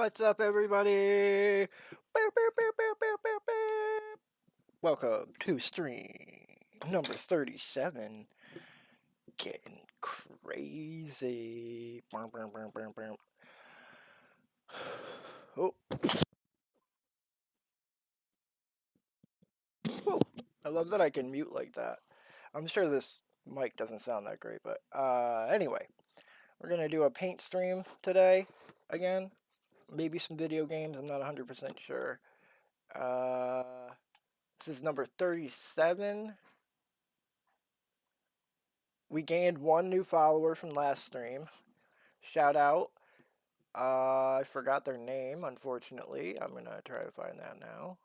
What's up, everybody? Bow, bow, bow, bow, bow, bow, bow. Welcome to stream number 37. Getting crazy. Bow, bow, bow, bow, bow. Oh, whoa. I love that I can mute like that. I'm sure this mic doesn't sound that great, but anyway, we're gonna do a paint stream today again. Maybe some video games. I'm not 100% sure. This is number 37. We gained one new follower from last stream. Shout out. I forgot their name, unfortunately. I'm gonna try to find that now.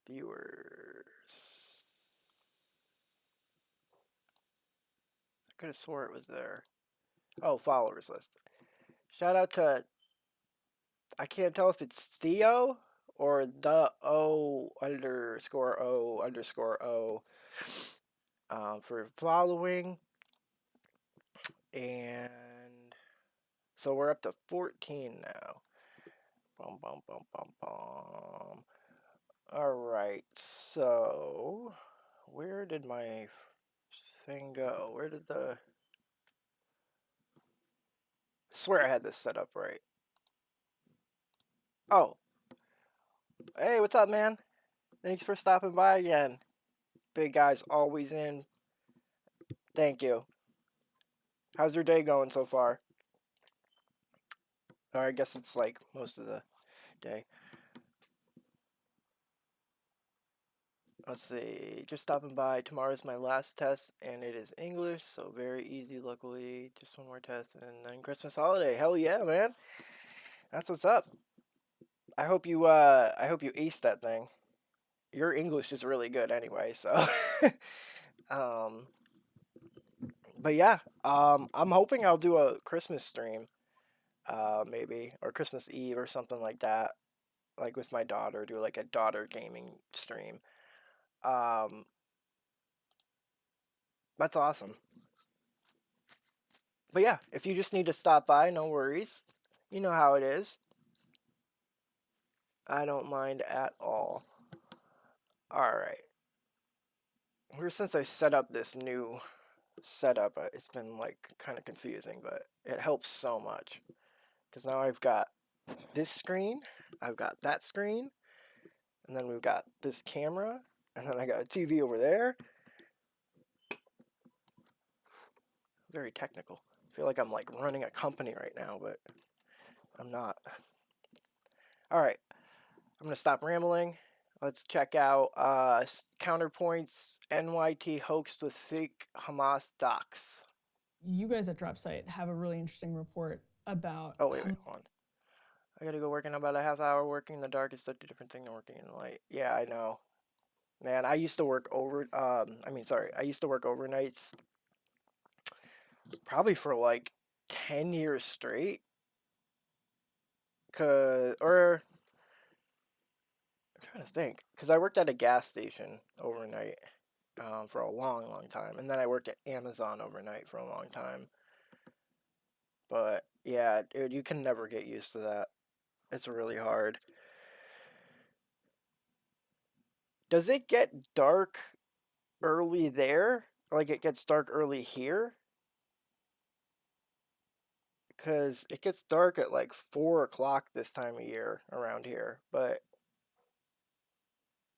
Viewers. I could have swore it was there. Oh, followers list. Shout out to, I can't tell if it's Theo or the O_O_O for following. And so we're up to 14 now. Bum, bum, bum, bum, bum. Alright, so where did my thing go? Where did the... I swear I had this set up right. Oh. Hey, what's up, man? Thanks for stopping by again. Big guy's always in. Thank you. How's your day going so far? Or I guess it's like most of the day. Let's see, just stopping by. Tomorrow's my last test, and it is English, so very easy, luckily. Just one more test, and then Christmas holiday. Hell yeah, man. That's what's up. I hope you ace that thing. Your English is really good anyway, so. um, but yeah, I'm hoping I'll do a Christmas stream, maybe, or Christmas Eve or something like that, like with my daughter, do like a daughter gaming stream. That's awesome. But yeah, if you just need to stop by, no worries. You know how it is. I don't mind at all. Alright. Ever since I set up this new setup, it's been like kind of confusing, but it helps so much. Because now I've got this screen, I've got that screen, and then we've got this camera, and then I got a TV over there. Very technical. I feel like I'm like running a company right now, but I'm not. Alright, I'm gonna stop rambling. Let's check out Counterpoint's NYT hoaxed with fake Hamas docs. You guys at DropSite have a really interesting report about. Oh, wait, hold on. I gotta go work in about a half hour. Working in the dark is such a different thing than working in the light. Yeah, I know. Man, I used to work I used to work overnights probably for like 10 years straight. I'm trying to think. Because I worked at a gas station overnight for a long, long time. And then I worked at Amazon overnight for a long time. But yeah, dude, you can never get used to that. It's really hard. Does it get dark early there? Like it gets dark early here? Because it gets dark at like 4 o'clock this time of year around here. But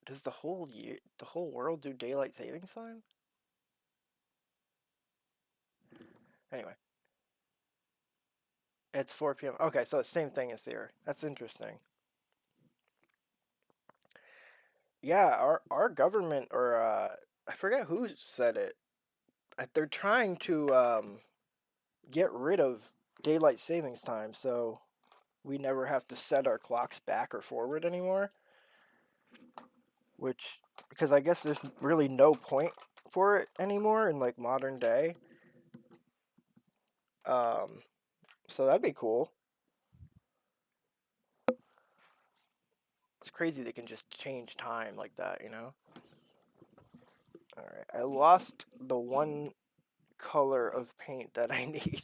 does the whole world do daylight savings time? Anyway, it's 4 p.m. Okay, so it's the same thing as here. That's interesting. Yeah, our government, or I forget who said it. They're trying to get rid of daylight savings time, so we never have to set our clocks back or forward anymore. Which, because I guess there's really no point for it anymore in like modern day. So that'd be cool. It's crazy they can just change time like that, you know? Alright, I lost the one color of paint that I need.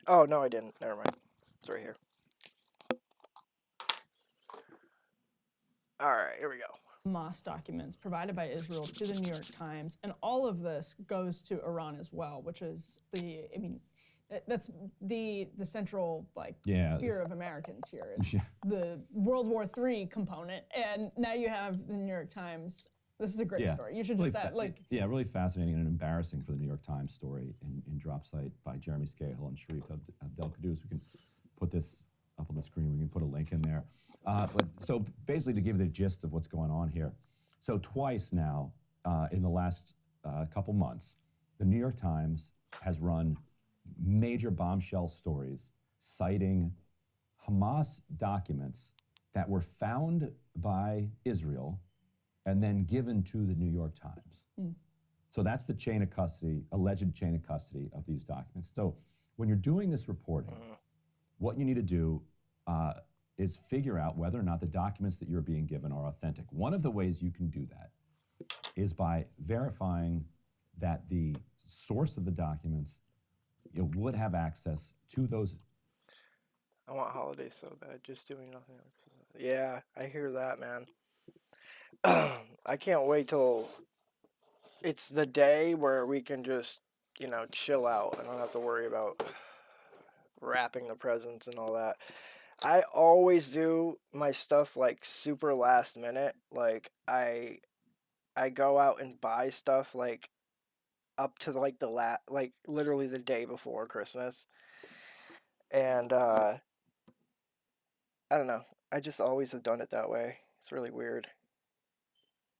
Oh, no, I didn't. Never mind. It's right here. All right, here we go. Hamas documents provided by Israel to the New York Times, and all of this goes to Iran as well, which is that's the central fear of Americans here. It's the World War III component, and now you have the New York Times. This is a great story. You should really just really fascinating and embarrassing for the New York Times story in Drop Site by Jeremy Scahill and Sharif Abdelkadouz. We can put this up on the screen. We can put a link in there. So basically, to give you the gist of what's going on here, so twice now in the last couple months, the New York Times has run major bombshell stories citing Hamas documents that were found by Israel and then given to the New York Times. So that's the chain of custody, alleged chain of custody of these documents. So when you're doing this reporting, what you need to do is figure out whether or not the documents that you're being given are authentic. One of the ways you can do that is by verifying that the source of the documents would have access to those. I want holidays so bad, just doing nothing. Yeah, I hear that, man. I can't wait till it's the day where we can just, chill out. I don't have to worry about wrapping the presents and all that. I always do my stuff like super last minute. Like I go out and buy stuff like up to like like literally the day before Christmas. And I don't know. I just always have done it that way. It's really weird.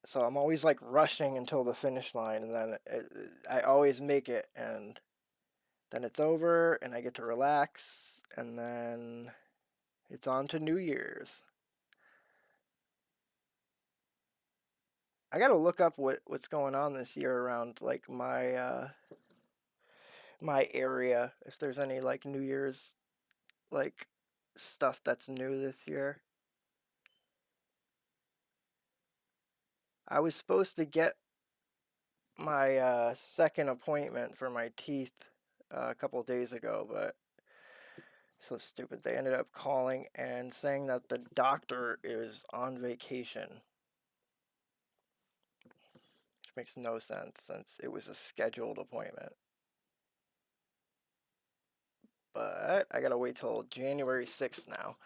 So I'm always like rushing until the finish line, and then I always make it, and then it's over, and I get to relax, and then it's on to New Year's. I gotta look up what's going on this year around like my area, if there's any like New Year's like stuff that's new this year. I was supposed to get my second appointment for my teeth a couple days ago, but so stupid. They ended up calling and saying that the doctor is on vacation. Which makes no sense since it was a scheduled appointment. But I gotta wait till January 6th now.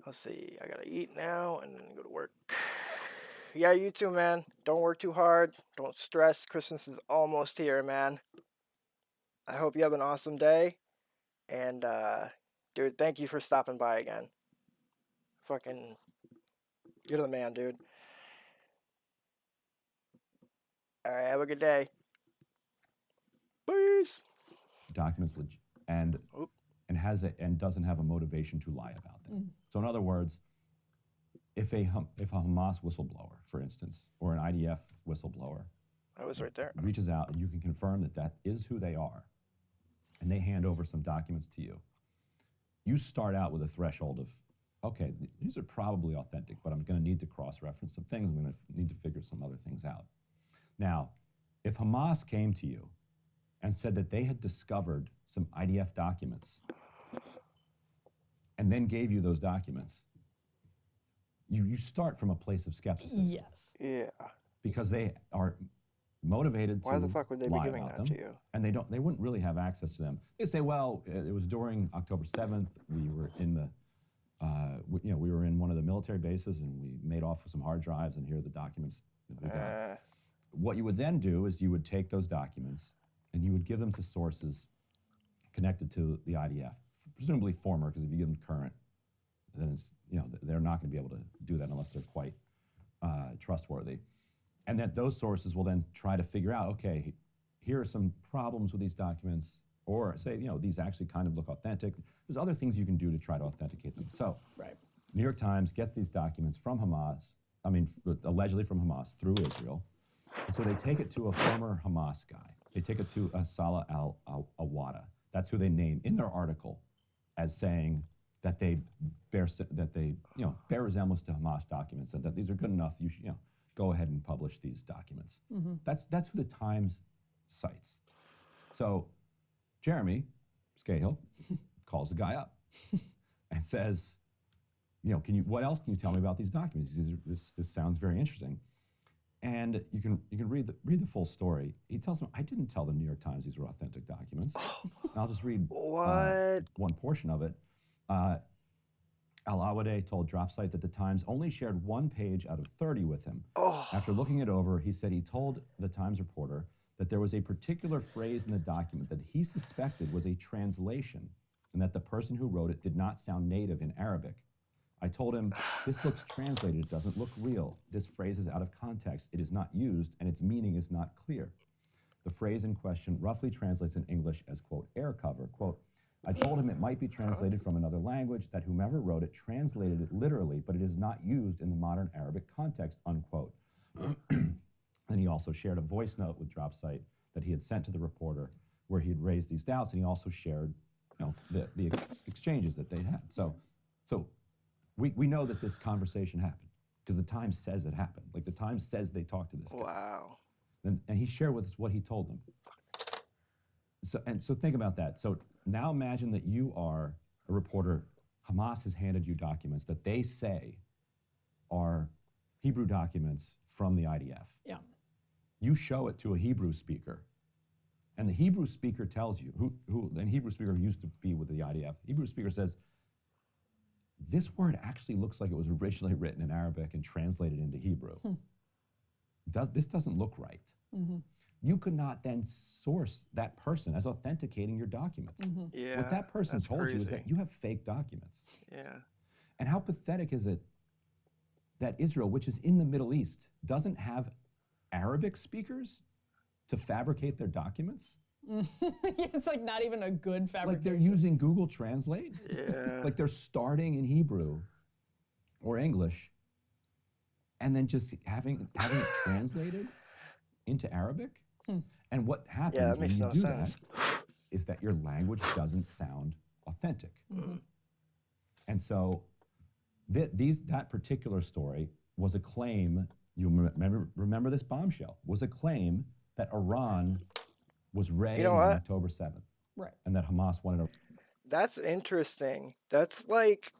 Let's see, I gotta eat now and then go to work. Yeah, you too, man. Don't work too hard. Don't stress. Christmas is almost here, man. I hope you have an awesome day. And, dude, thank you for stopping by again. Fucking, you're the man, dude. Alright, have a good day. Peace. Documents and doesn't have a motivation to lie about them. So in other words, if a Hamas whistleblower, for instance, or an IDF whistleblower, I was right there, reaches out and you can confirm that that is who they are, and they hand over some documents to you, you start out with a threshold of, okay, these are probably authentic, but I'm going to need to cross-reference some things. I'm going to need to figure some other things out. Now, if Hamas came to you and said that they had discovered some IDF documents and then gave you those documents, you start from a place of skepticism. Yes. Yeah. Because they are motivated to Why the fuck would they be lie giving about that them, to you? and they wouldn't really have access to them. They say, well, it was during October 7th. We were in the we were in one of the military bases, and we made off with some hard drives, and here are the documents that we got. What you would then do is you would take those documents and you would give them to sources connected to the IDF, presumably former, because if you give them current, then it's, they're not going to be able to do that unless they're quite trustworthy. And that those sources will then try to figure out, okay, here are some problems with these documents, or say, these actually kind of look authentic. There's other things you can do to try to authenticate them. So, Right. New York Times gets these documents from Hamas, allegedly from Hamas through Israel. And so they take it to a former Hamas guy. They take it to Salah al-Awada. That's who they name in their article as saying that they bear resemblance to Hamas documents, and that these are good enough. You should, go ahead and publish these documents. That's who the Times cites. So Jeremy Scahill calls the guy up and says, what else can you tell me about these documents? This sounds very interesting. And you can read the full story. He tells him, I didn't tell the New York Times these were authentic documents. And I'll just read one portion of it. Al-Awade told Dropsite that the Times only shared one page out of 30 with him. After looking it over, he said he told the Times reporter that there was a particular phrase in the document that he suspected was a translation and that the person who wrote it did not sound native in Arabic. I told him, this looks translated, it doesn't look real. This phrase is out of context, it is not used, and its meaning is not clear. The phrase in question roughly translates in English as, quote, air cover, quote, I told him it might be translated from another language, that whomever wrote it translated it literally, but it is not used in the modern Arabic context, unquote. And he also shared a voice note with Dropsite that he had sent to the reporter where he had raised these doubts, and he also shared the exchanges that they'd had. So we know that this conversation happened because the Times says it happened. Like the Times says they talked to this guy. Wow. And he shared with us what he told them. So think about that. So now imagine that you are a reporter. Hamas has handed you documents that they say are Hebrew documents from the IDF. Yeah. You show it to a Hebrew speaker, and the Hebrew speaker tells you, and Hebrew speaker who used to be with the IDF, Hebrew speaker says, this word actually looks like it was originally written in Arabic and translated into Hebrew. This doesn't look right. Mm-hmm. You could not then source that person as authenticating your documents. Mm-hmm. Yeah. What that person told you is that you have fake documents. Yeah. And how pathetic is it that Israel, which is in the Middle East, doesn't have Arabic speakers to fabricate their documents? It's like not even a good fabrication. Like they're using Google Translate? Yeah. Like they're starting in Hebrew or English and then just having it translated into Arabic? And what happens when you do that is that your language doesn't sound authentic. Mm-hmm. And so that particular story was a claim, you remember this bombshell, was a claim that Iran was ready on October 7th. Right. And that Hamas wanted to... That's interesting. That's like...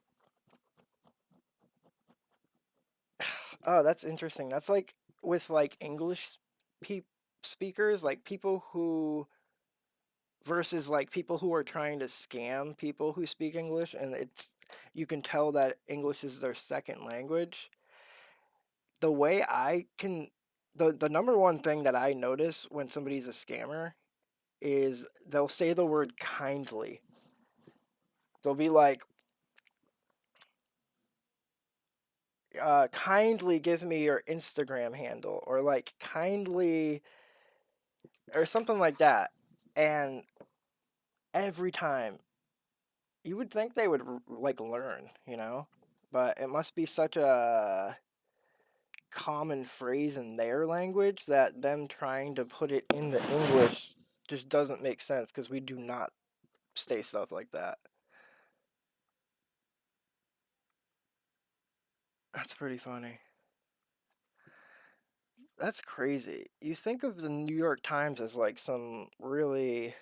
Oh, that's interesting. That's like with like English speakers, like people who... versus like people who are trying to scam people who speak English, and you can tell that English is their second language. The way I can... The number one thing that I notice when somebody's a scammer is they'll say the word kindly. They'll be like, kindly give me your Instagram handle, or like kindly, or something like that. And every time, you would think they would like learn, but it must be such a common phrase in their language that them trying to put it into English just doesn't make sense, because we do not say stuff like that. That's pretty funny. That's crazy. You think of the New York Times as like some really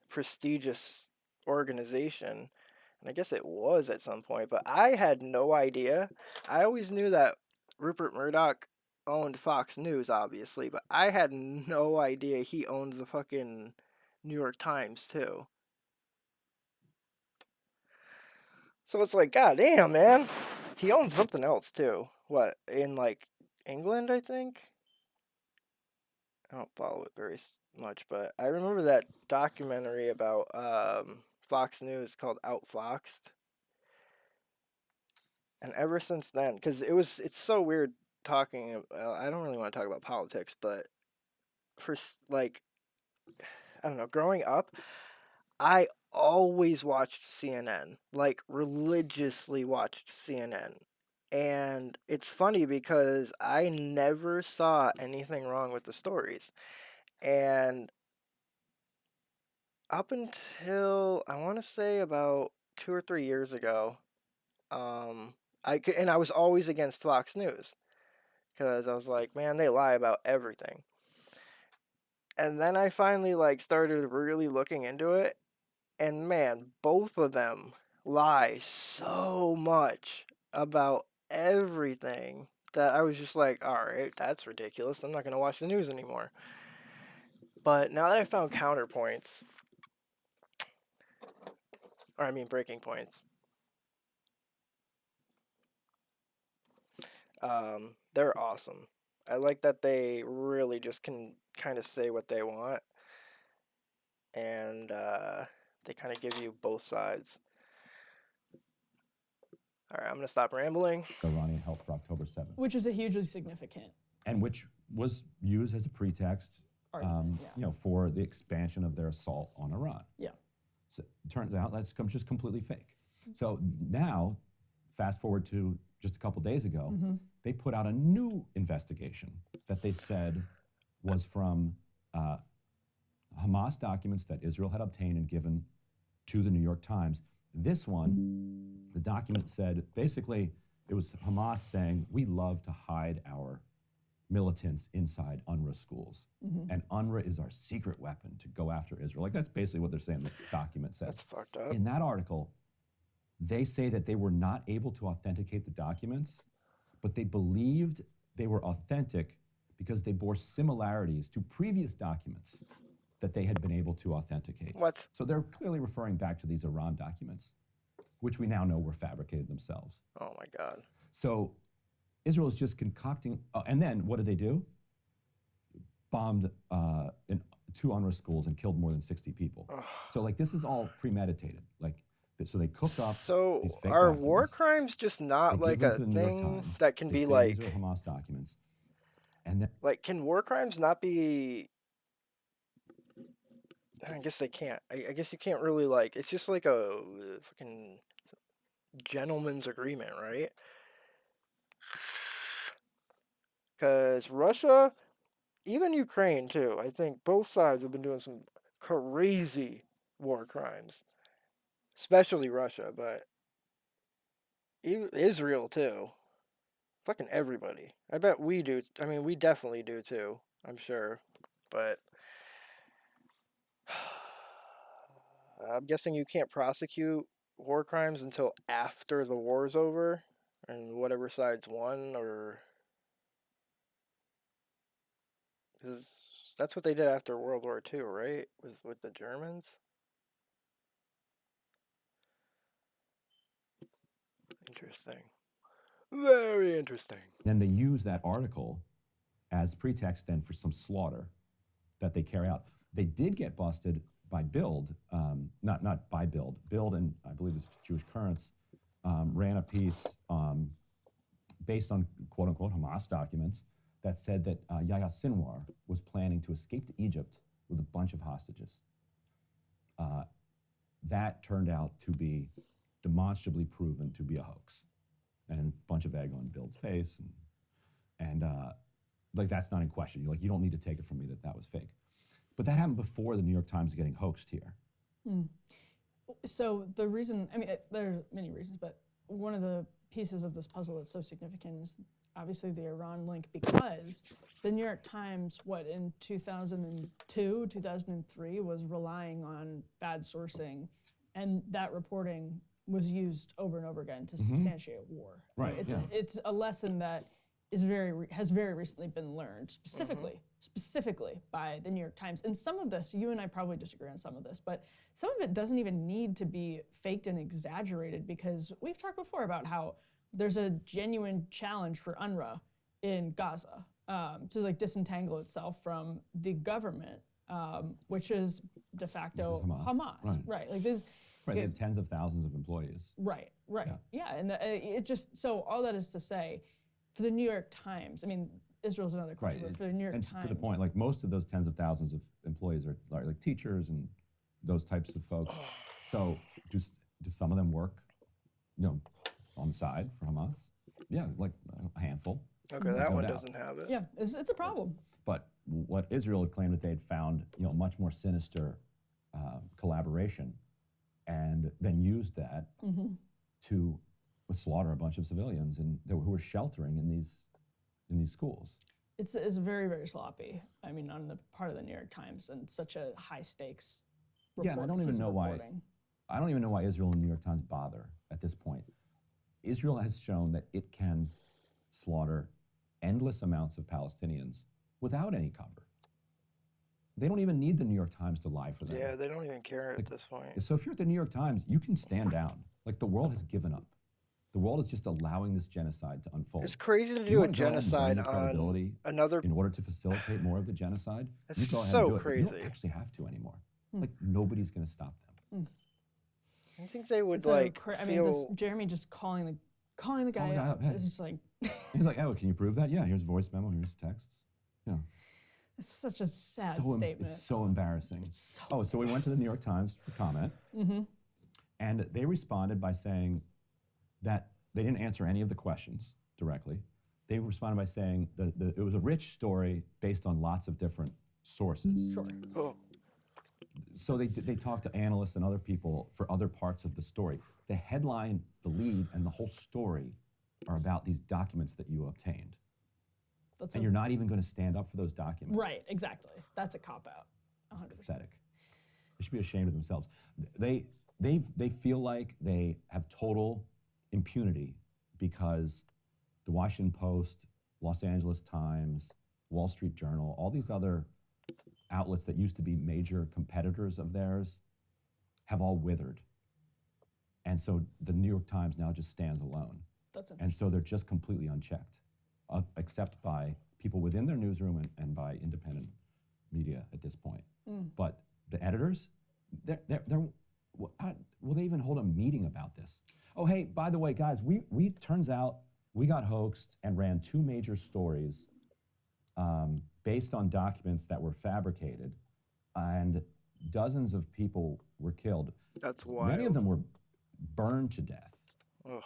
prestigious organization, and I guess it was at some point, but I had no idea. I always knew that Rupert Murdoch owned Fox News, obviously, but I had no idea he owned the fucking New York Times too. So it's like, god damn, man. He owns something else too. What, in like England, I think? I don't follow it very much, but I remember that documentary about Fox News called Outfoxed. And ever since then, because it's so weird talking, I don't really want to talk about politics, but for like, I don't know, growing up, I always watched CNN, like religiously watched CNN. And it's funny because I never saw anything wrong with the stories. And up until, I want to say about 2 or 3 years ago, I was always against Fox News, because I was like, man, they lie about everything. And then I finally like started really looking into it, And man, both of them lie so much about everything that I was just like, all right, that's ridiculous. I'm not going to watch the news anymore. But now that I found counterpoints, or I mean breaking points, they're awesome. I like that they really just can kind of say what they want, and they kind of give you both sides. All right, I'm going to stop rambling. Iranian help for October 7th. Which is a hugely significant. And which was used as a pretext, for the expansion of their assault on Iran. Yeah. So it turns out that's just completely fake. So now, fast forward to just a couple days ago, they put out a new investigation that they said was from Hamas documents that Israel had obtained and given to the New York Times. This one, the document said, basically, it was Hamas saying, we love to hide our militants inside UNRWA schools. And UNRWA is our secret weapon to go after Israel. Like, that's basically what they're saying this document says. That's fucked up. In that article, they say that they were not able to authenticate the documents, but they believed they were authentic because they bore similarities to previous documents that they had been able to authenticate. What? So they're clearly referring back to these Iran documents, which we now know were fabricated themselves. Oh my God. So Israel is just concocting, and then what did they do? Bombed in 2 UNRWA schools and killed more than 60 people. So like this is all premeditated. Like, so they cooked up So these fake are documents. war crimes just not They like give a them to the New York thing Times. that can They be say like, these are Hamas documents, and then like, can war crimes not be? I guess they can't. I guess you can't really like. It's just like a fucking gentleman's agreement, right? Because Russia, even Ukraine too. I think both sides have been doing some crazy war crimes, especially Russia, but Israel too. Fucking everybody. I bet we do. I mean, we definitely do too. I'm sure, but I'm guessing you can't prosecute war crimes until after the war's over and whatever side's won, or 'cause that's what they did after World War II, right? With the Germans. Interesting. Very interesting. then they use that article as pretext then for some slaughter that they carry out. They did get busted by Bild, not by Bild. Bild and I believe it's Jewish Currents ran a piece based on quote unquote Hamas documents that said that Yahya Sinwar was planning to escape to Egypt with a bunch of hostages. That turned out to be demonstrably proven to be a hoax, and a bunch of egg on Bild's face, and like that's not in question. You're like, you don't need to take it from me that that was fake. But that happened before the New York Times getting hoaxed here. So the reason, I mean, there are many reasons, but one of the pieces of this puzzle that's so significant is obviously the Iran link, because the New York Times, in 2002, 2003, was relying on bad sourcing, and that reporting was used over and over again to substantiate war. Right. It's a lesson that is has very recently been learned, specifically by the New York Times. And some of this, you and I probably disagree on some of this, but some of it doesn't even need to be faked and exaggerated, because we've talked before about how there's a genuine challenge for UNRWA in Gaza to like disentangle itself from the government, which is de facto Hamas. Right. Like this. Right, they have tens of thousands of employees. Right. Yeah, and it just, so all that is to say, for the New York Times, I mean, Israel's another question, but for the New York Times. And to the point, like most of those tens of thousands of employees are like teachers and those types of folks. So do some of them work, on the side for Hamas? Yeah, like a handful. Okay, that one doesn't have it. Yeah, it's a problem. But what Israel had claimed that they had found, much more sinister collaboration, and then used that to slaughter a bunch of civilians who were sheltering in these schools. It's very, very sloppy. I mean, on the part of the New York Times, and such a high stakes. Yeah, and I don't even know why I don't even know why Israel and the New York Times bother at this point. Israel has shown that it can slaughter endless amounts of Palestinians without any cover. They don't even need the New York Times to lie for them. Yeah, they don't even care at this point. So if you're at the New York Times, you can stand down. Like, the world has given up. The world is just allowing this genocide to unfold. It's crazy to You do a wanna go out and genocide bring the on credibility another. in order to facilitate more of the genocide. That's You go ahead so and do it. You don't crazy. actually have to anymore. Like, nobody's going to stop them. I think they would It's so like I mean, this Jeremy just calling the guy guy up. up, hey. It's just like He's like, oh, can you prove that? Yeah, here's voice memo, here's texts. Yeah. it's such a sad So statement. it's so embarrassing. So we went to the New York Times for comment, and they responded by saying that they didn't answer any of the questions directly. They responded by saying that it was a rich story based on lots of different sources. Sure. Oh, So they talked to analysts and other people for other parts of the story. The headline, the lead, and the whole story are about these documents that you obtained. And you're not even going to stand up for those documents. Right, exactly. That's a cop-out, 100%. Pathetic. They should be ashamed of themselves. They feel like they have total impunity because the Washington Post, Los Angeles Times, Wall Street Journal, all these other outlets that used to be major competitors of theirs have all withered. And so the New York Times now just stands alone. And so they're just completely unchecked, except by people within their newsroom and by independent media at this point. But the editors, will they even hold a meeting about this? Oh, hey, by the way, guys, we turns out we got hoaxed and ran 2 major stories based on documents that were fabricated, and dozens of people were killed. that's wild. Many of them were burned to death Ugh.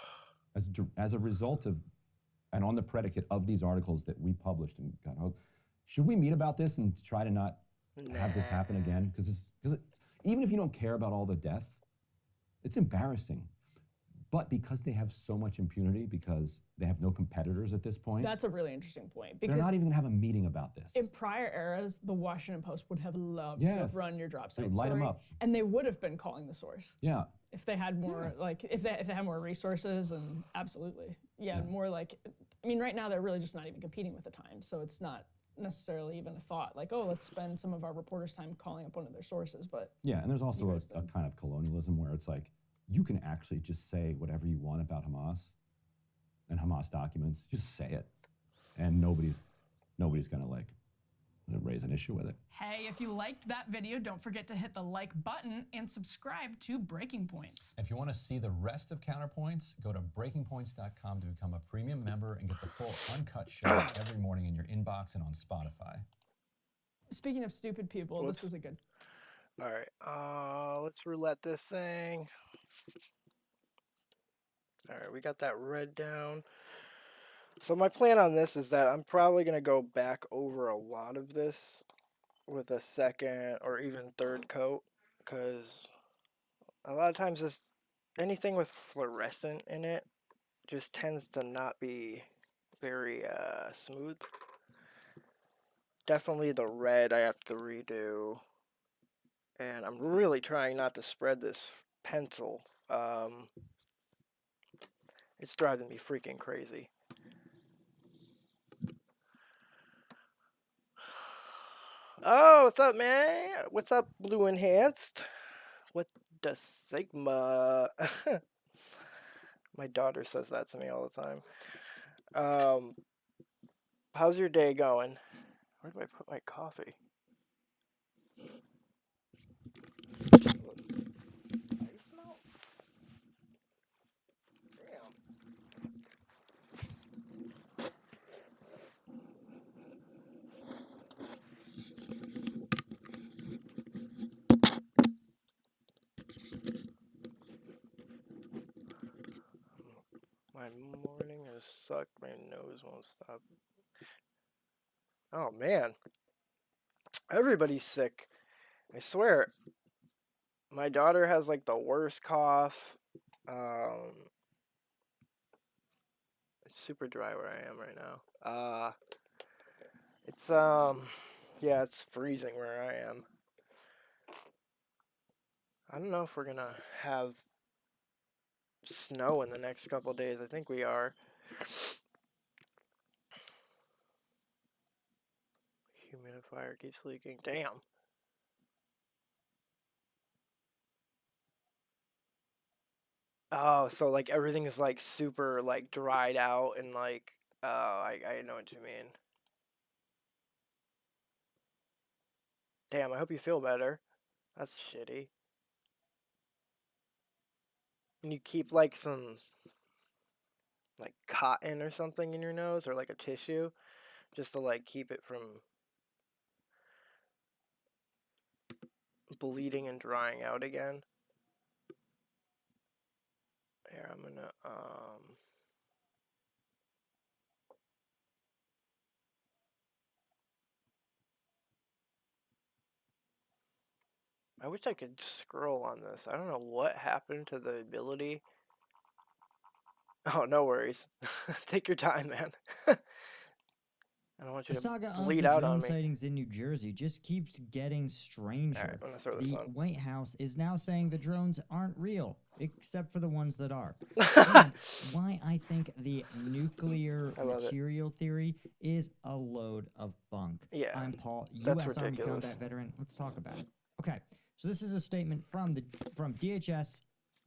as a result of, and on the predicate of these articles that we published and got hooked. Should we meet about this and try to not have this happen again? Because even if you don't care about all the death, it's embarrassing. But because they have so much impunity, because they have no competitors at this point, That's a really interesting point. they're Because not even going to have a meeting about this. in prior eras, the Washington Post would have loved to have run your drop They site would light 'em story, up. and they would have been calling the source Yeah. if they had more, like if they had more resources, and absolutely, more like. I mean, right now they're really just not even competing with the Times, so it's not necessarily even a thought like, oh, let's spend some of our reporters' time calling up one of their sources. But Yeah, and there's also a kind of colonialism where it's like, you can actually just say whatever you want about Hamas and Hamas documents. Just say it, and nobody's going to like raise an issue with it. Hey, if you liked that video, don't forget to hit the like button and subscribe to Breaking Points. If you want to see the rest of Counterpoints, go to breakingpoints.com to become a premium member and get the full uncut show every morning in your inbox and on Spotify. speaking of stupid people, this is a good. All right, let's roulette this thing. All right, we got that red down. So my plan on this is that I'm probably going to go back over a lot of this with a second or even third coat, because a lot of times anything with fluorescent in it just tends to not be very smooth. Definitely the red I have to redo. And I'm really trying not to spread this pencil. It's driving me freaking crazy. Oh, what's up, man? What's up, Blue Enhanced? What the Sigma? My daughter says that to me all the time. How's your day going? Where do I put my coffee? Ice melt? Damn. My morning has sucked. My nose won't stop. Oh man. Everybody's sick. I swear. My daughter has like the worst cough. It's super dry where I am right now. It's yeah, it's freezing where I am. I don't know if we're gonna have snow in the next couple days. I think we are. Humidifier keeps leaking. Damn. Oh, so like everything is like super like dried out and like I know what you mean. Damn, I hope you feel better. That's shitty. And you keep like some like cotton or something in your nose or like a tissue just to like keep it from bleeding and drying out again. Here, I'm gonna I wish I could scroll on this. I don't know what happened to the ability. Oh, no worries. Take your time, man. I don't want you The to saga of bleed the out drone on me. sightings in New Jersey just keeps getting stranger. Alright, I'm gonna throw this The on. White House is now saying the drones aren't real, except for the ones that are. And why I think the nuclear I love it. material theory is a load of bunk. Yeah, I'm Paul, that's U.S. Army ridiculous. combat veteran. Let's talk about it. Okay, so this is a statement from DHS,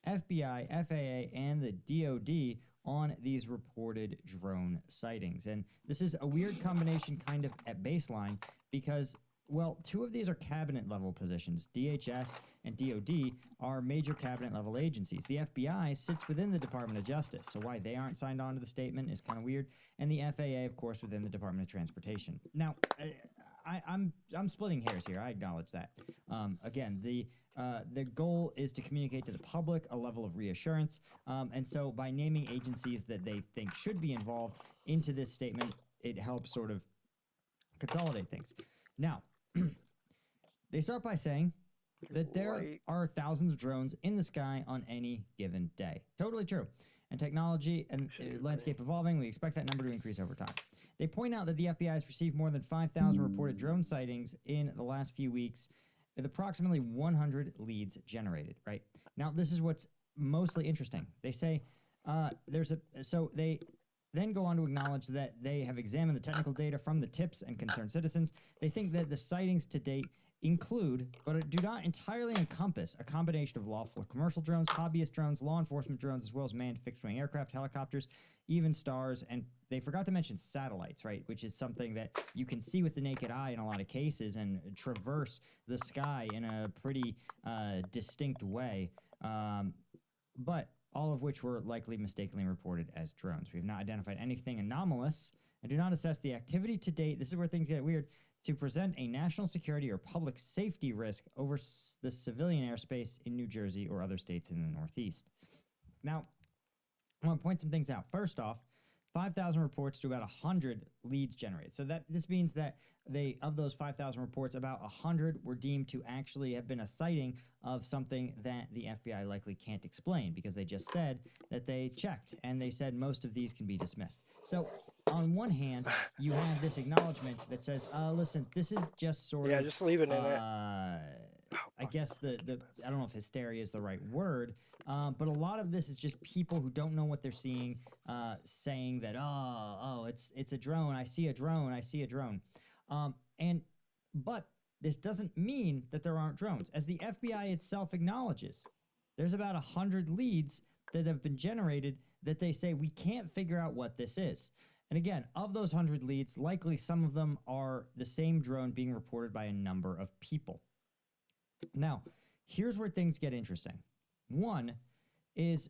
FBI, FAA, and the DoD on these reported drone sightings. And this is a weird combination kind of at baseline because, well, two of these are cabinet level positions. DHS and DoD are major cabinet level agencies. The FBI sits within the Department of Justice, so why they aren't signed on to the statement is kind of weird. And the FAA, of course, within the Department of Transportation. Now, I'm splitting hairs here. I acknowledge that. Again, the goal is to communicate to the public a level of reassurance, and so by naming agencies that they think should be involved into this statement, it helps sort of consolidate things. Now, they start by saying that there are thousands of drones in the sky on any given day. Totally true. And technology and landscape evolving, we expect that number to increase over time. They point out that the FBI has received more than 5,000 reported drone sightings in the last few weeks, with approximately 100 leads generated, right? Now, this is what's mostly interesting. They say they then go on to acknowledge that they have examined the technical data from the tips and concerned citizens. They think that the sightings to date include, but do not entirely encompass, a combination of lawful commercial drones, hobbyist drones, law enforcement drones, as well as manned fixed-wing aircraft, helicopters, even stars, and they forgot to mention satellites, right, which is something that you can see with the naked eye in a lot of cases and traverse the sky in a pretty distinct way, but all of which were likely mistakenly reported as drones. We have not identified anything anomalous and do not assess the activity to date. This is where things get weird. To present a national security or public safety risk over the civilian airspace in New Jersey or other states in the Northeast. Now, I want to point some things out. First off, 5,000 reports to about 100 leads generated. So this means that of those 5,000 reports, about 100 were deemed to actually have been a sighting of something that the FBI likely can't explain because they just said that they checked and they said most of these can be dismissed. So on one hand, you have this acknowledgement that says, listen, this is just sort of... just leave it in it. I guess I don't know if hysteria is the right word, but a lot of this is just people who don't know what they're seeing, saying that, it's a drone, I see a drone, I see a drone. But this doesn't mean that there aren't drones. As the FBI itself acknowledges, there's about 100 leads that have been generated that they say we can't figure out what this is. And again, of those 100 leads, likely some of them are the same drone being reported by a number of people. Now, here's where things get interesting. One is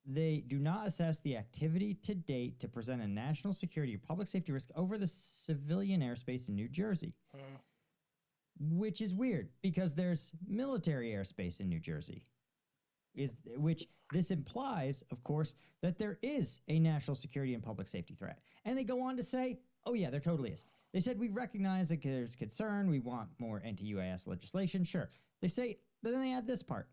they do not assess the activity to date to present a national security or public safety risk over the civilian airspace in New Jersey, which is weird because there's military airspace in New Jersey, which this implies, of course, that there is a national security and public safety threat. And they go on to say, oh yeah, there totally is. They said, we recognize that there's concern, we want more anti-UAS legislation, sure. They say, but then they add this part.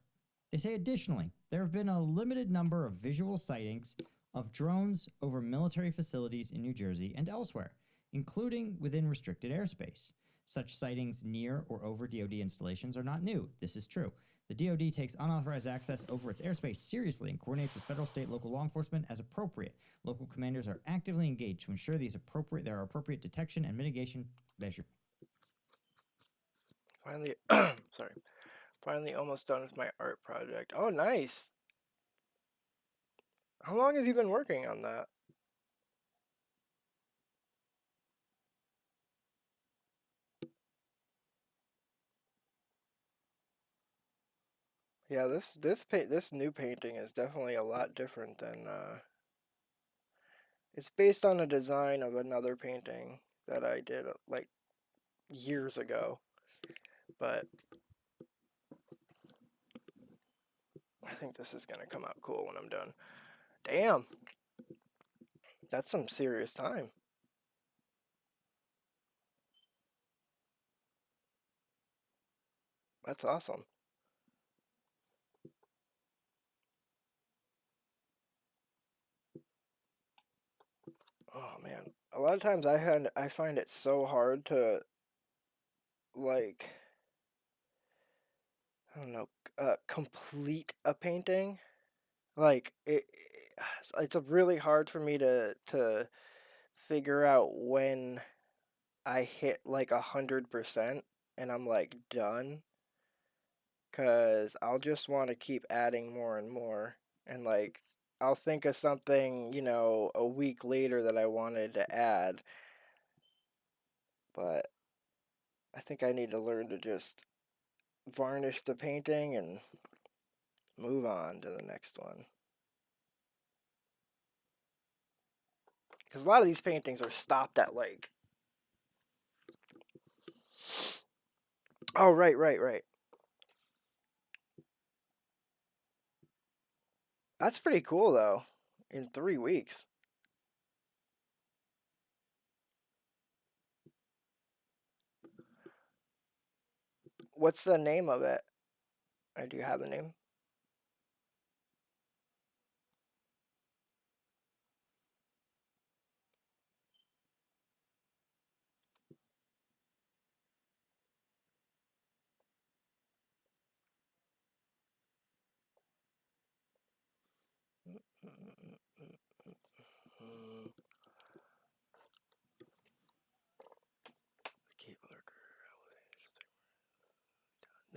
They say, additionally, there have been a limited number of visual sightings of drones over military facilities in New Jersey and elsewhere, including within restricted airspace. Such sightings near or over DoD installations are not new. This is true. The DoD takes unauthorized access over its airspace seriously and coordinates with federal, state, local law enforcement as appropriate. Local commanders are actively engaged to ensure there are appropriate detection and mitigation measures. Finally, sorry. Finally almost done with my art project. Oh, nice. How long has he been working on that? Yeah, this new painting is definitely a lot different than it's based on a design of another painting that I did like years ago. But I think this is gonna come out cool when I'm done. Damn. That's some serious time. That's awesome. Oh man. A lot of times I find it so hard to like I don't know, complete a painting. Like it's really hard for me to figure out when I hit like 100% and I'm like done, cause I'll just want to keep adding more and more, and like I'll think of something, you know, a week later that I wanted to add, but I think I need to learn to just varnish the painting and move on to the next one. Because a lot of these paintings are stopped at like, oh, right. That's pretty cool though, in 3 weeks. What's the name of it? Or do you have a name?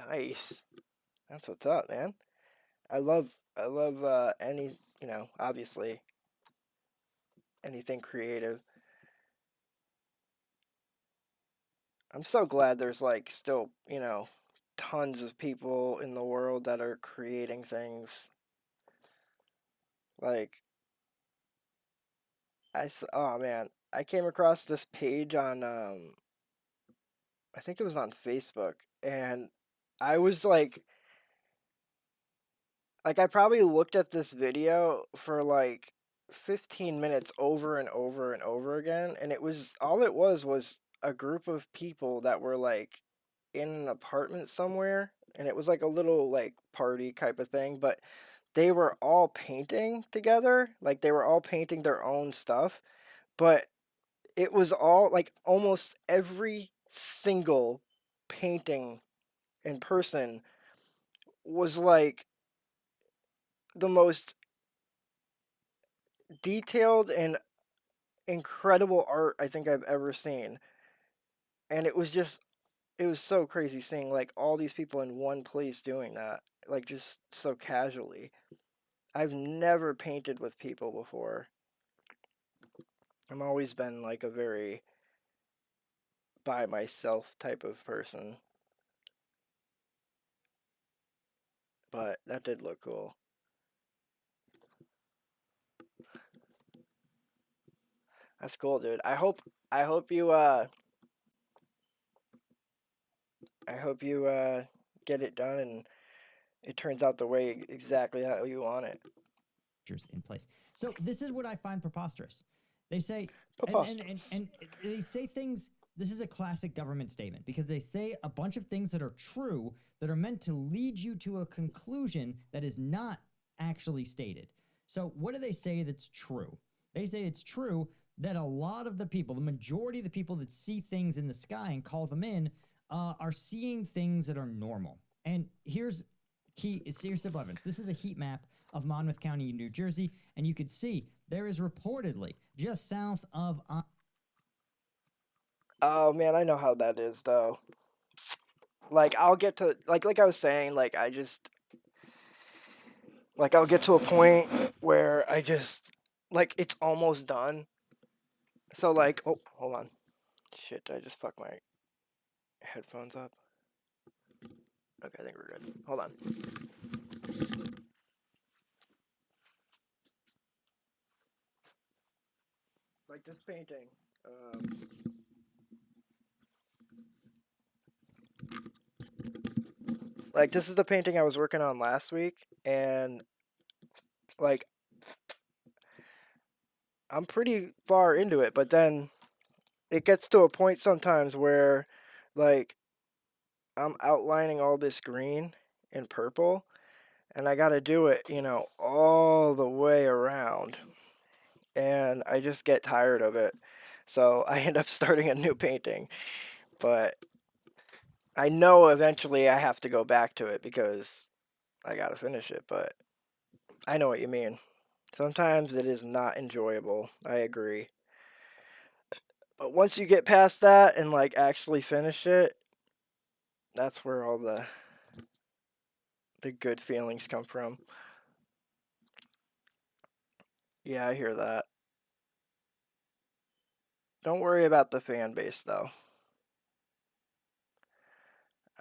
Nice. That's what's up, man. I love any, you know, obviously anything creative. I'm so glad there's like still, you know, tons of people in the world that are creating things. Like oh man, I came across this page on I think it was on Facebook, and I was like I probably looked at this video for like 15 minutes over and over and over again, and it was a group of people that were like in an apartment somewhere, and it was like a little like party type of thing, but they were all painting together, like they were all painting their own stuff, but it was all like almost every single painting in person was like the most detailed and incredible art I think I've ever seen. And it was so crazy seeing like all these people in one place doing that, like just so casually. I've never painted with people before. I've always been like a very by myself type of person. But that did look cool. That's cool, dude. I hope you get it done and it turns out the way exactly how you want it. In place. So this is what I find preposterous. They say and they say things. This is a classic government statement because they say a bunch of things that are true that are meant to lead you to a conclusion that is not actually stated. So what do they say that's true? They say it's true that a lot of the people, the majority of the people that see things in the sky and call them in, are seeing things that are normal. And here's here's simple evidence. This is a heat map of Monmouth County, New Jersey, and you could see there is reportedly just south of. Oh man, I know how that is though. Like I'll get to like I was saying, like I just like I'll get to a point where I just like it's almost done. So like, oh, hold on. Shit, I just fucked my headphones up. Okay, I think we're good. Hold on. Like this painting. Like this is the painting I was working on last week, and like I'm pretty far into it, but then it gets to a point sometimes where like I'm outlining all this green and purple, and I got to do it, you know, all the way around. And I just get tired of it. So I end up starting a new painting. But I know eventually I have to go back to it because I got to finish it. But I know what you mean. Sometimes it is not enjoyable. I agree. But once you get past that and like actually finish it, that's where all the good feelings come from. Yeah, I hear that. Don't worry about the fan base though.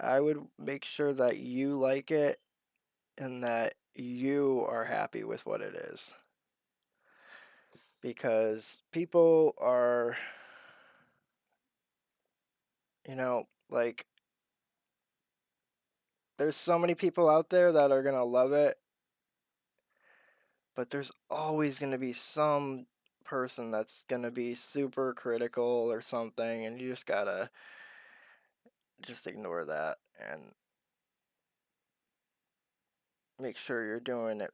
I would make sure that you like it and that you are happy with what it is. Because people are, you know, like, there's so many people out there that are going to love it, but there's always going to be some person that's going to be super critical or something, and you just gotta just ignore that and make sure you're doing it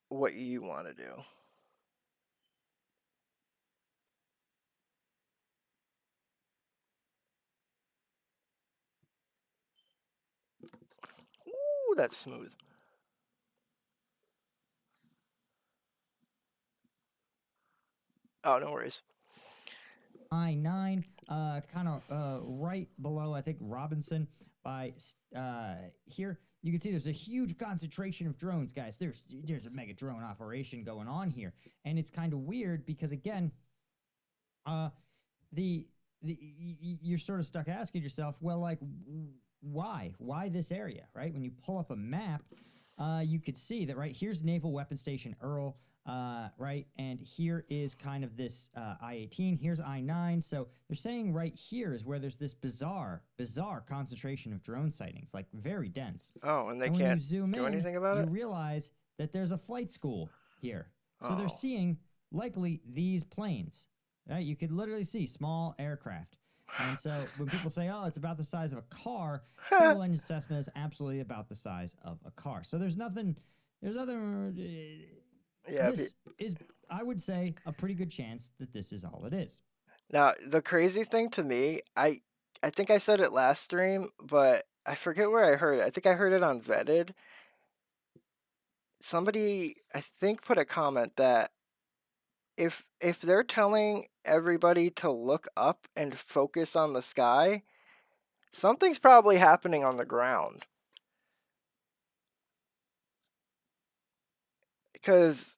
what you want to do. Ooh, that's smooth. Oh, no worries. I-9, kind of right below, I think, Robinson by here. You can see there's a huge concentration of drones, guys. There's a mega drone operation going on here, and it's kind of weird because again, you're sort of stuck asking yourself, well, like, why this area, right? When you pull up a map, you could see that right here's Naval Weapons Station Earl. Right, and here is kind of this I-18. Here's I-9. So they're saying right here is where there's this bizarre concentration of drone sightings, like very dense. Oh, and they when can't you zoom do in, anything about you it? realize that there's a flight school here. So Oh. they're seeing likely these planes. Right? You could literally see small aircraft. And so when people say, oh, it's about the size of a car, single engine Cessna is absolutely about the size of a car. So there's nothing. Yeah. This is, I would say, a pretty good chance that this is all it is. Now, the crazy thing to me, I think I said it last stream, but I forget where I heard it. I think I heard it on Vetted. Somebody, I think, put a comment that if they're telling everybody to look up and focus on the sky, something's probably happening on the ground. Because,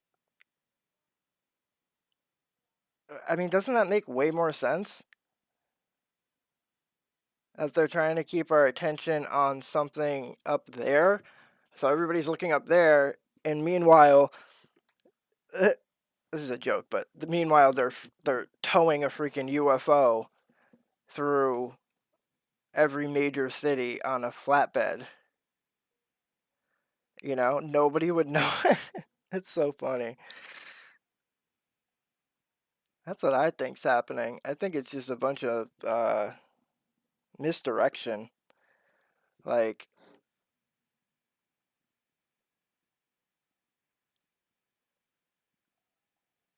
I mean, doesn't that make way more sense? As they're trying to keep our attention on something up there. So everybody's looking up there, and meanwhile, this is a joke, but meanwhile they're towing a freaking UFO through every major city on a flatbed. You know, nobody would know. It's so funny. That's what I think's happening. I think it's just a bunch of misdirection. Like,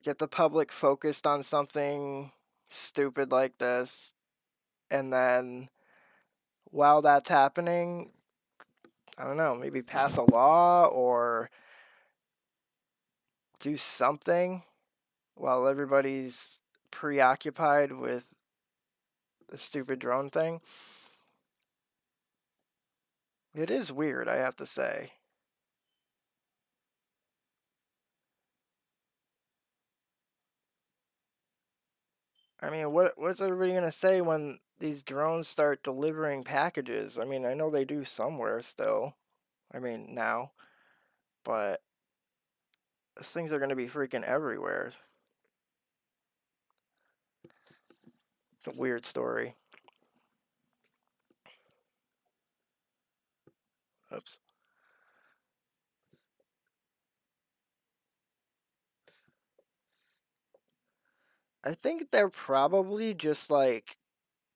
get the public focused on something stupid like this, and then while that's happening, I don't know, maybe pass a law or do something while everybody's preoccupied with the stupid drone thing. It is weird, I have to say. I mean, what's everybody gonna say when these drones start delivering packages? I mean, I know they do somewhere still. I mean, now, but those things are gonna be freaking everywhere. It's a weird story. Oops. I think they're probably just like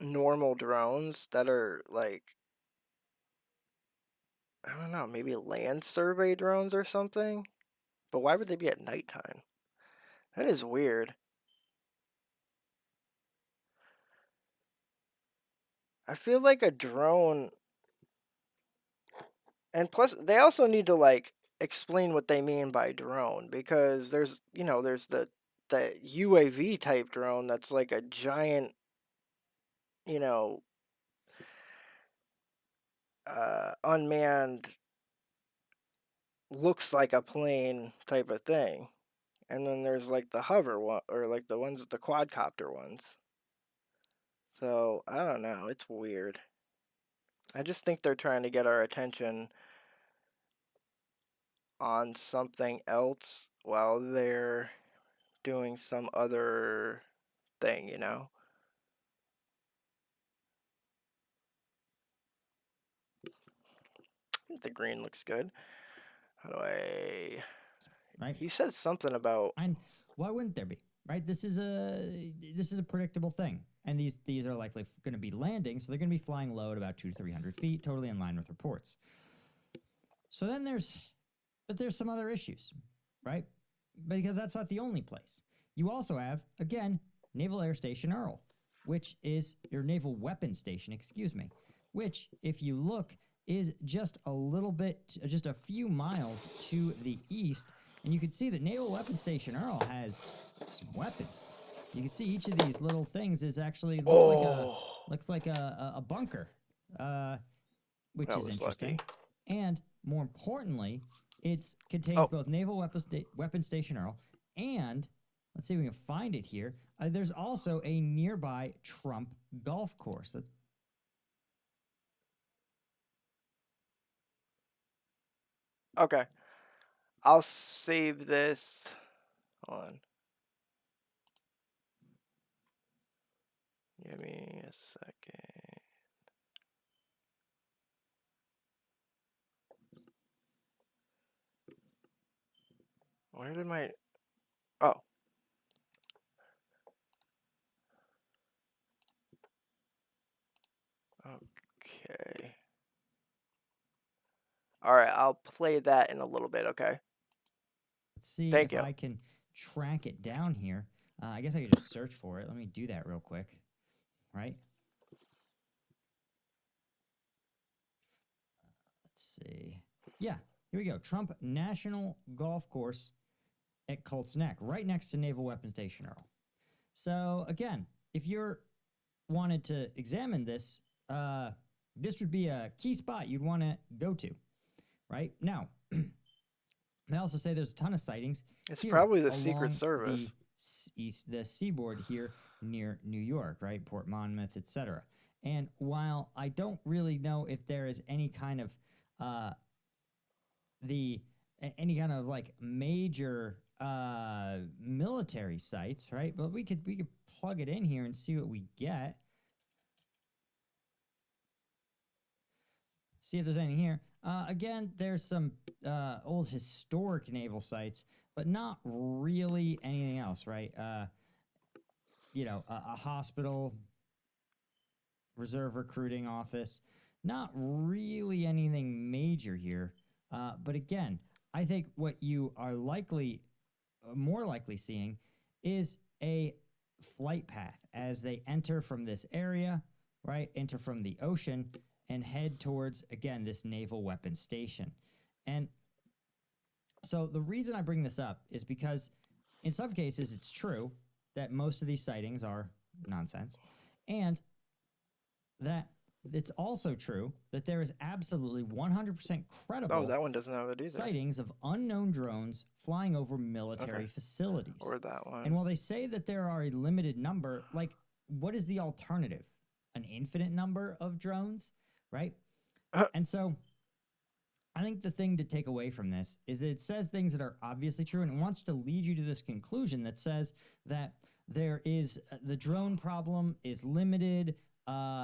normal drones that are like, I don't know, maybe land survey drones or something. But why would they be at nighttime? That is weird. I feel like a drone, and plus they also need to like explain what they mean by drone, because there's, there's the UAV type drone that's like a giant, you know, unmanned, looks like a plane type of thing. And then there's like the hover one, or like the quadcopter ones. So I don't know, it's weird. I just think they're trying to get our attention on something else while they're doing some other thing, you know? I think the green looks good. How do I... Right? He said something about... And why wouldn't there be? Right? This is a predictable thing. And these are likely going to be landing, so they're going to be flying low at about 200 to 300 feet, totally in line with reports. So then there's some other issues, right? Because that's not the only place. You also have, again, Naval Air Station Earl, which is your Naval Weapons Station, excuse me, which, if you look, is just a little bit, just a few miles to the east. And you can see that Naval Weapons Station Earl has some weapons. You can see each of these little things is actually looks like a bunker, which That is was interesting. lucky. And more importantly, it contains both Naval Weapons Station Earl and, let's see if we can find it here. There's also a nearby Trump golf course. Okay. I'll save this. Hold on. Give me a second. Where did my... Oh. Okay. Alright, I'll play that in a little bit, okay? Let's see Thank if you. I can track it down here. I guess I could just search for it. Let me do that real quick. Right? Let's see. Yeah, here we go. Trump National Golf Course at Colts Neck, right next to Naval Weapons Station Earl. So again, if you're wanted to examine this, this would be a key spot you'd want to go to, right? Now, they also say there's a ton of sightings. It's here probably the along Secret Service. the seaboard here near New York, right? Port Monmouth, etc. And while I don't really know if there is any kind of any kind of like major military sites, right? But we could plug it in here and see what we get. See if there's anything here. Again, there's some old historic naval sites, but not really anything else, right? A hospital, reserve recruiting office, not really anything major here. But again, I think what you are more likely seeing is a flight path as they enter from this area, right? Enter from the ocean and head towards, again, this naval weapons station. And so the reason I bring this up is because in some cases it's true that most of these sightings are nonsense, and that it's also true that there is absolutely 100% credible Oh, that one doesn't have it either. sightings of unknown drones flying over military facilities. Or that one. And while they say that there are a limited number, like, what is the alternative? An infinite number of drones, right? And so I think the thing to take away from this is that it says things that are obviously true, and it wants to lead you to this conclusion that says that there is the drone problem is limited.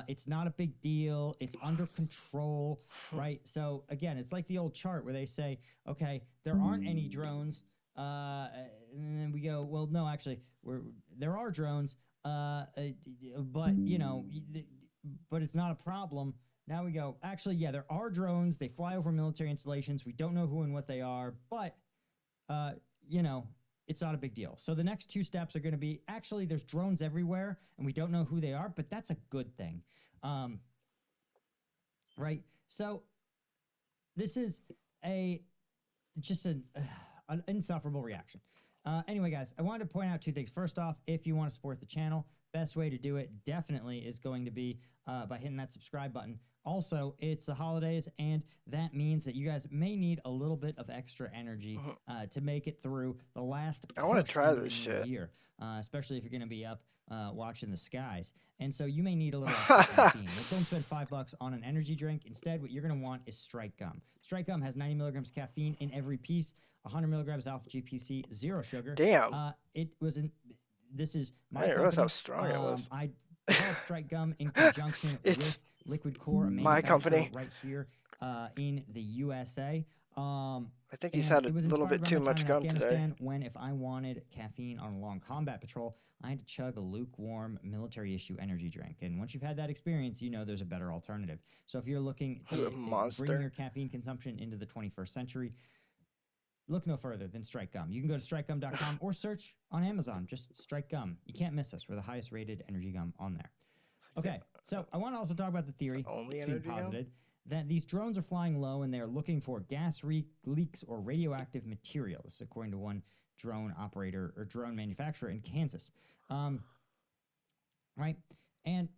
It's not a big deal. It's under control, right? So again, it's like the old chart where they say, okay, there aren't any drones. And then we go, well, no, actually, there are drones, but you know, but it's not a problem. Now we go, actually, yeah, there are drones. They fly over military installations. We don't know who and what they are, but you know, it's not a big deal. So the next two steps are going to be, actually, there's drones everywhere, and we don't know who they are, but that's a good thing. Right? So this is just an insufferable reaction. Anyway, guys, I wanted to point out two things. First off, if you want to support the channel, best way to do it definitely is going to be by hitting that subscribe button. Also, it's the holidays, and that means that you guys may need a little bit of extra energy to make it through the last I want to push try into the this new shit. year, especially if you're going to be up watching the skies. And so you may need a little extra caffeine. But don't spend $5 on an energy drink. Instead, what you're going to want is Strike Gum. Strike Gum has 90 milligrams caffeine in every piece, 100 milligrams alpha GPC, 0 sugar. Damn. This is my I didn't realize how company. strong it was. I developed Strike Gum in conjunction It's with Liquid Core, a my manufacturer company. right here in the USA. I think he's And had a it was little inspired bit around too the much time in gum today. Afghanistan when if I wanted caffeine on a long combat patrol, I had to chug a lukewarm military issue energy drink. And once you've had that experience, you know there's a better alternative. So if you're looking This is to a bring monster. your caffeine consumption into the 21st century, look no further than Strike Gum. You can go to strikegum.com or search on Amazon. Just Strike Gum. You can't miss us. We're the highest rated energy gum on there. Okay, so I want to also talk about the theory Only that's being energy gum? posited that these drones are flying low and they're looking for gas leaks or radioactive material. This is according to one drone operator or drone manufacturer in Kansas. Right? And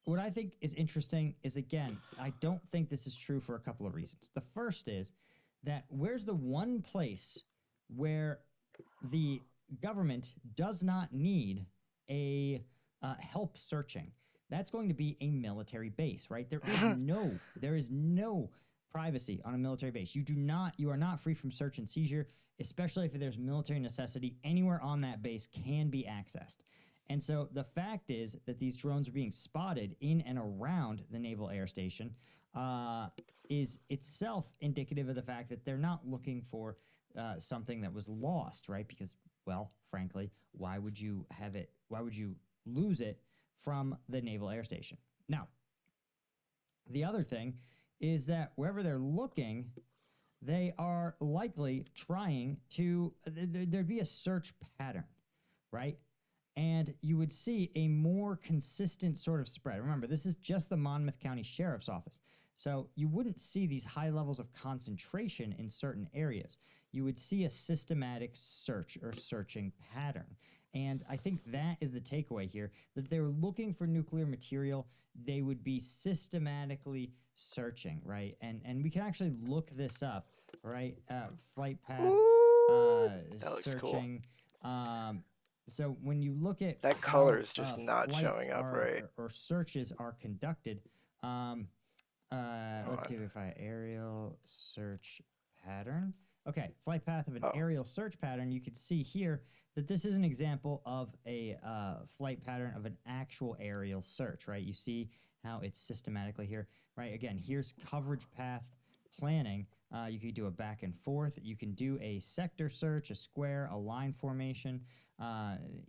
what I think is interesting is, again, I don't think this is true for a couple of reasons. The first is that where's the one place where the government does not need a help searching? That's going to be a military base, right? There is no privacy on a military base. You are not free from search and seizure, especially if there's military necessity. Anywhere on that base can be accessed. And so the fact is that these drones are being spotted in and around the Naval Air Station is itself indicative of the fact that they're not looking for something that was lost, right? Because, well, frankly, why would you lose it from the Naval Air Station? Now, the other thing is that wherever they're looking, they are likely trying to, there'd be a search pattern, right? And you would see a more consistent sort of spread. Remember, this is just the Monmouth County Sheriff's Office. So you wouldn't see these high levels of concentration in certain areas. You would see a systematic search or searching pattern. And I think that is the takeaway here, that they were looking for nuclear material. They would be systematically searching, right? And we can actually look this up, right? Flight path that looks searching. So when you look at That how, color is just not flights showing up right. or searches are conducted, let's see if I aerial search pattern. Okay, flight path of an aerial search pattern. You could see here that this is an example of a flight pattern of an actual aerial search, right? You see how it's systematically here, right? Again, here's coverage path planning. You could do a back and forth. You can do a sector search, a square, a line formation.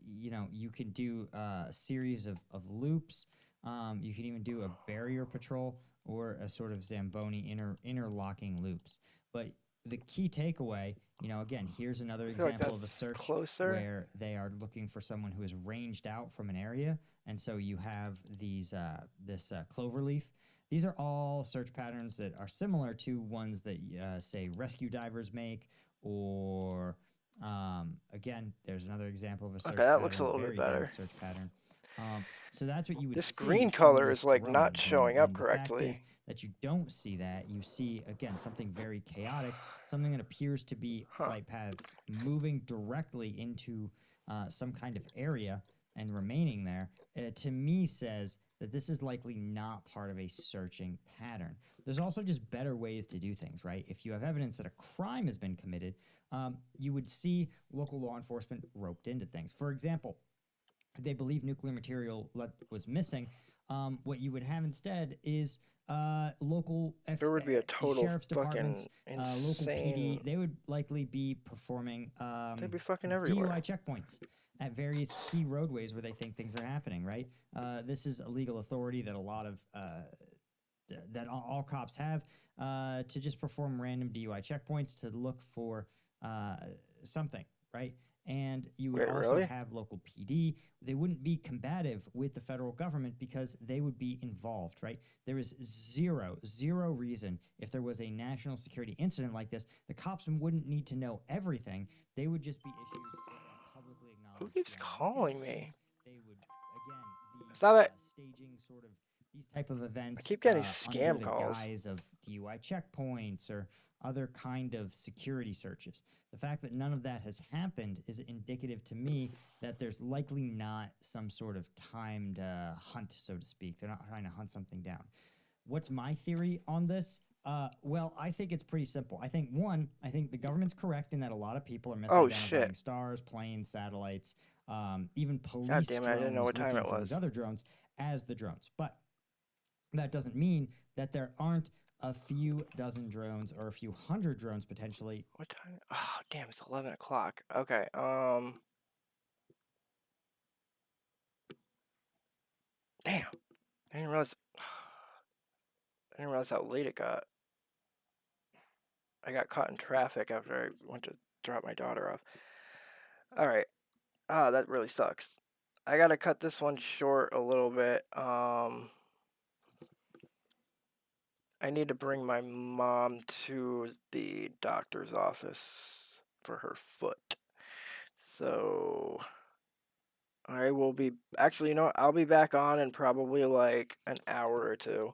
You can do a series of loops. You can even do a barrier patrol or a sort of Zamboni interlocking loops. But the key takeaway, again, here's another example of a search where they are looking for someone who is ranged out from an area. And so you have this cloverleaf These are all search patterns that are similar to ones that, say, rescue divers make, or again, there's another example of a search Okay, that pattern, looks a little bit very dense better. search pattern. So that's what you would This see green on color this is like drone, not showing up and the fact is correctly. that you don't see that. You see, again, something very chaotic, something that appears to be flight paths moving directly into some kind of area and remaining there. To me, says that this is likely not part of a searching pattern. There's also just better ways to do things, right? If you have evidence that a crime has been committed, you would see local law enforcement roped into things. For example, they believe nuclear material was missing. What you would have instead is local There would be a total sheriff's departments, fucking local PD. insane. They would likely be performing They'd be fucking everywhere. DUI checkpoints at various key roadways where they think things are happening, right? This is a legal authority that a lot of that all cops have to just perform random DUI checkpoints to look for something, right? And you would Wait, also really? have local PD. They wouldn't be combative with the federal government because they would be involved, right? There is zero reason, if there was a national security incident like this, the cops wouldn't need to know everything. They would just be issued publicly acknowledged. Who keeps calling me? They would, again, be Stop it. staging sort of these type of events. I keep getting under scam the calls. guise of DUI checkpoints or other kind of security searches. The fact that none of that has happened is indicative to me that there's likely not some sort of timed hunt, so to speak. They're not trying to hunt something down. What's my theory on this? Well, I think it's pretty simple. I think the government's correct in that a lot of people are misidentifying stars, planes, satellites, even police God damn it, I didn't know drones what time looking it for was. these other drones as the drones. But that doesn't mean that there aren't a few dozen drones or a few hundred drones potentially. What time? Oh, damn, it's 11 o'clock. Okay, damn. I didn't realize how late it got. I got caught in traffic after I went to drop my daughter off. Alright. Ah, that really sucks. I gotta cut this one short a little bit. I need to bring my mom to the doctor's office for her foot. So I will be, actually, you know what? I'll be back on in probably like an hour or two.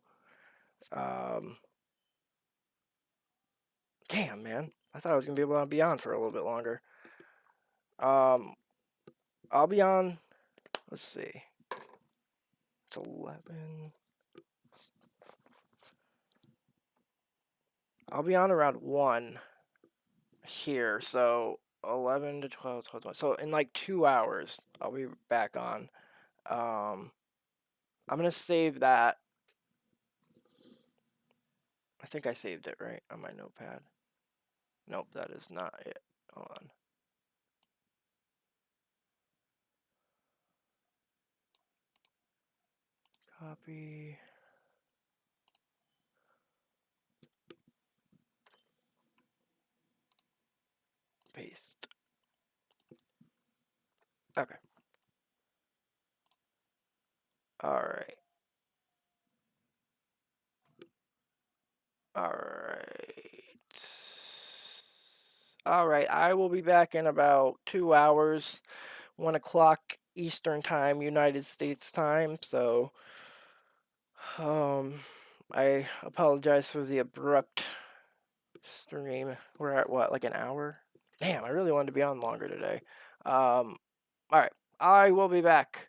Damn, man. I thought I was gonna be able to be on for a little bit longer. I'll be on, let's see. It's 11. I'll be on around 1 here, so 11 to 12, 12, 12. So in like 2 hours, I'll be back on. I'm gonna save that. I think I saved it right on my notepad. Nope, that is not it. Hold on. Copy. Paste. Okay. Alright. Alright, I will be back in about 2 hours. 1 o'clock Eastern time, United States time, so I apologize for the abrupt stream. We're at what, like an hour? Damn, I really wanted to be on longer today. Alright, I will be back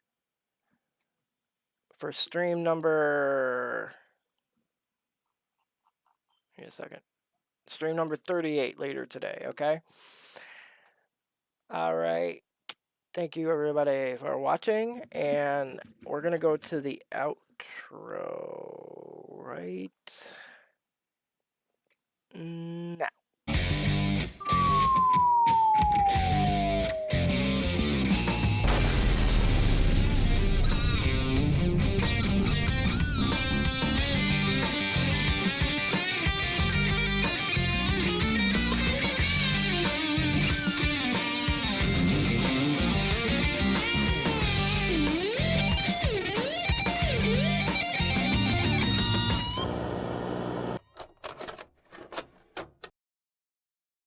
for stream number, give me a second. Stream number 38 later today, okay? Alright. Thank you everybody for watching, and we're gonna go to the outro right now.